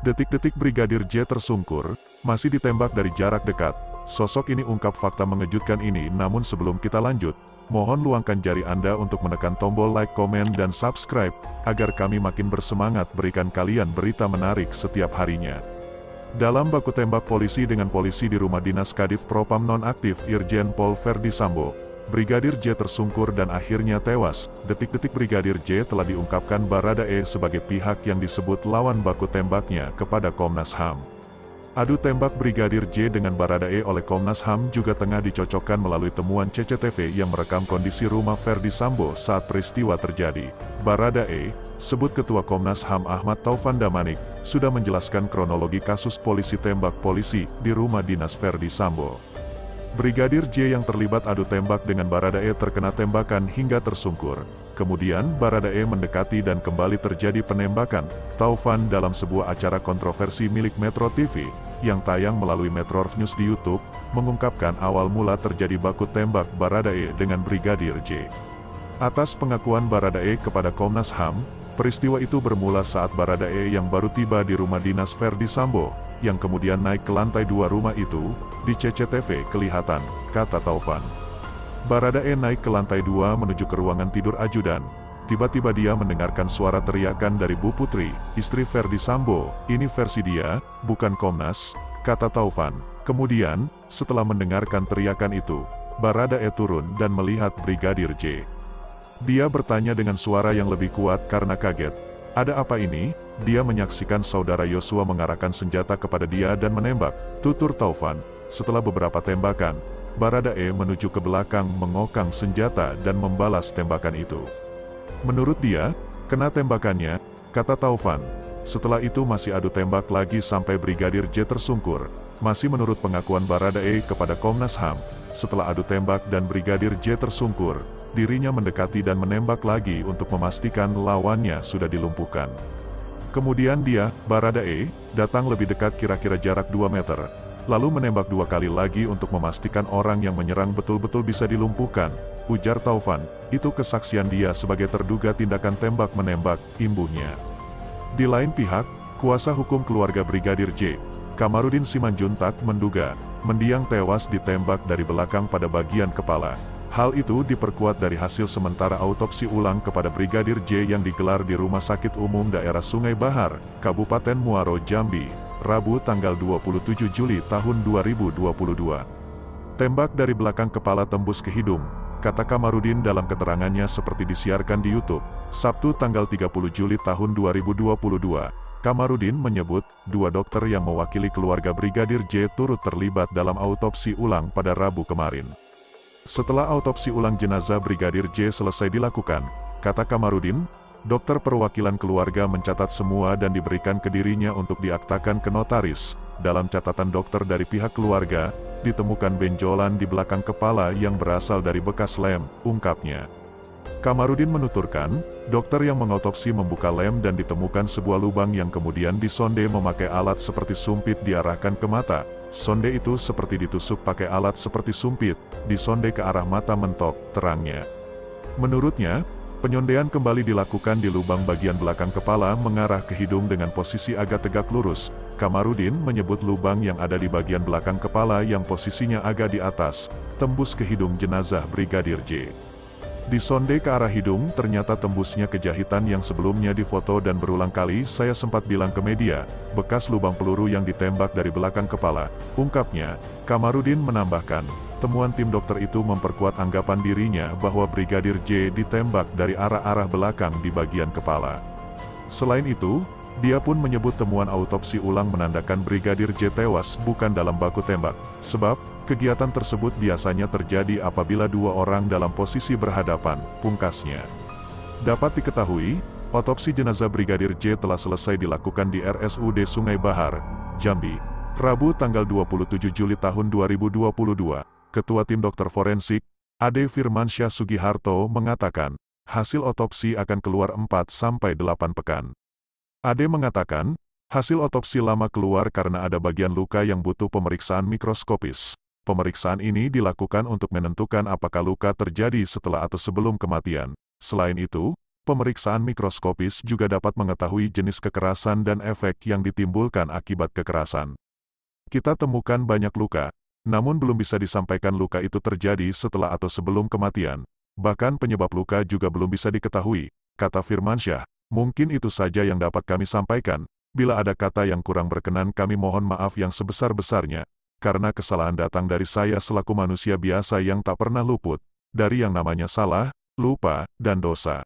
Detik-detik Brigadir J tersungkur, masih ditembak dari jarak dekat. Sosok ini ungkap fakta mengejutkan ini, namun sebelum kita lanjut, mohon luangkan jari Anda untuk menekan tombol like, komen, dan subscribe, agar kami makin bersemangat berikan kalian berita menarik setiap harinya. Dalam baku tembak polisi dengan polisi di rumah dinas Kadif Propam nonaktif Irjen Pol Verdi Sambo, Brigadir J tersungkur dan akhirnya tewas. Detik-detik Brigadir J telah diungkapkan Baradae sebagai pihak yang disebut lawan baku tembaknya kepada Komnas HAM. Adu tembak Brigadir J dengan Baradae oleh Komnas HAM juga tengah dicocokkan melalui temuan CCTV yang merekam kondisi rumah Verdi Sambo saat peristiwa terjadi. Baradae, sebut Ketua Komnas HAM Ahmad Taufan Damanik, sudah menjelaskan kronologi kasus polisi tembak polisi di rumah dinas Verdi Sambo. Brigadir J yang terlibat adu tembak dengan Baradae terkena tembakan hingga tersungkur. Kemudian Baradae mendekati dan kembali terjadi penembakan. Taufan dalam sebuah acara kontroversi milik Metro TV, yang tayang melalui Metro News di YouTube, mengungkapkan awal mula terjadi baku tembak Baradae dengan Brigadir J. Atas pengakuan Baradae kepada Komnas HAM, peristiwa itu bermula saat Baradae yang baru tiba di rumah dinas Verdi Sambo, yang kemudian naik ke lantai 2 rumah itu, di CCTV kelihatan, kata Taufan. Baradae naik ke lantai 2 menuju ke ruangan tidur ajudan. Tiba-tiba dia mendengarkan suara teriakan dari Bu Putri, istri Verdi Sambo. Ini versi dia, bukan Komnas, kata Taufan. Kemudian, setelah mendengarkan teriakan itu, Baradae turun dan melihat Brigadir J. Dia bertanya dengan suara yang lebih kuat karena kaget. Ada apa ini? Dia menyaksikan saudara Yosua mengarahkan senjata kepada dia dan menembak, tutur Taufan. Setelah beberapa tembakan, Baradae menuju ke belakang mengokang senjata dan membalas tembakan itu. Menurut dia, kena tembakannya, kata Taufan. Setelah itu masih adu tembak lagi sampai Brigadir J tersungkur. Masih menurut pengakuan Baradae kepada Komnas HAM, setelah adu tembak dan Brigadir J tersungkur, dirinya mendekati dan menembak lagi untuk memastikan lawannya sudah dilumpuhkan. Kemudian dia, Baradae, datang lebih dekat kira-kira jarak 2 meter. Lalu menembak 2 kali lagi untuk memastikan orang yang menyerang betul-betul bisa dilumpuhkan, ujar Taufan. Itu kesaksian dia sebagai terduga tindakan tembak-menembak, imbuhnya. Di lain pihak, kuasa hukum keluarga Brigadir J, Kamarudin Simanjuntak menduga, mendiang tewas ditembak dari belakang pada bagian kepala. Hal itu diperkuat dari hasil sementara autopsi ulang kepada Brigadir J yang digelar di Rumah Sakit Umum Daerah Sungai Bahar, Kabupaten Muaro, Jambi, Rabu tanggal 27 Juli tahun 2022. Tembak dari belakang kepala tembus ke hidung, kata Kamarudin dalam keterangannya seperti disiarkan di YouTube, Sabtu tanggal 30 Juli tahun 2022. Kamarudin menyebut, 2 dokter yang mewakili keluarga Brigadir J turut terlibat dalam autopsi ulang pada Rabu kemarin. Setelah autopsi ulang jenazah Brigadir J selesai dilakukan, kata Kamarudin, dokter perwakilan keluarga mencatat semua dan diberikan ke dirinya untuk diaktakan ke notaris. Dalam catatan dokter dari pihak keluarga, ditemukan benjolan di belakang kepala yang berasal dari bekas lem, ungkapnya. Kamarudin menuturkan, dokter yang mengotopsi membuka lem dan ditemukan sebuah lubang yang kemudian disonde memakai alat seperti sumpit diarahkan ke mata. Sonde itu seperti ditusuk pakai alat seperti sumpit, disonde ke arah mata mentok, terangnya. Menurutnya, penyondean kembali dilakukan di lubang bagian belakang kepala mengarah ke hidung dengan posisi agak tegak lurus. Kamarudin menyebut lubang yang ada di bagian belakang kepala yang posisinya agak di atas, tembus ke hidung jenazah Brigadir J. Disonde ke arah hidung, ternyata tembusnya ke jahitan yang sebelumnya difoto dan berulang kali saya sempat bilang ke media, bekas lubang peluru yang ditembak dari belakang kepala, ungkapnya. Kamarudin menambahkan, temuan tim dokter itu memperkuat anggapan dirinya bahwa Brigadir J ditembak dari arah-arah belakang di bagian kepala. Selain itu, dia pun menyebut temuan autopsi ulang menandakan Brigadir J tewas bukan dalam baku tembak, sebab kegiatan tersebut biasanya terjadi apabila 2 orang dalam posisi berhadapan, pungkasnya. Dapat diketahui, otopsi jenazah Brigadir J telah selesai dilakukan di RSUD Sungai Bahar, Jambi, Rabu tanggal 27 Juli tahun 2022. Ketua Tim Dokter Forensik, Ade Firmansyah Sugiharto mengatakan, hasil otopsi akan keluar 4-8 pekan. Ade mengatakan, hasil otopsi lama keluar karena ada bagian luka yang butuh pemeriksaan mikroskopis. Pemeriksaan ini dilakukan untuk menentukan apakah luka terjadi setelah atau sebelum kematian. Selain itu, Pemeriksaan mikroskopis juga dapat mengetahui jenis kekerasan dan efek yang ditimbulkan akibat kekerasan. Kita temukan banyak luka, namun belum bisa disampaikan luka itu terjadi setelah atau sebelum kematian. Bahkan penyebab luka juga belum bisa diketahui, kata Firmansyah. Mungkin itu saja yang dapat kami sampaikan. Bila ada kata yang kurang berkenan kami mohon maaf yang sebesar-besarnya, karena kesalahan datang dari saya selaku manusia biasa yang tak pernah luput dari yang namanya salah, lupa, dan dosa.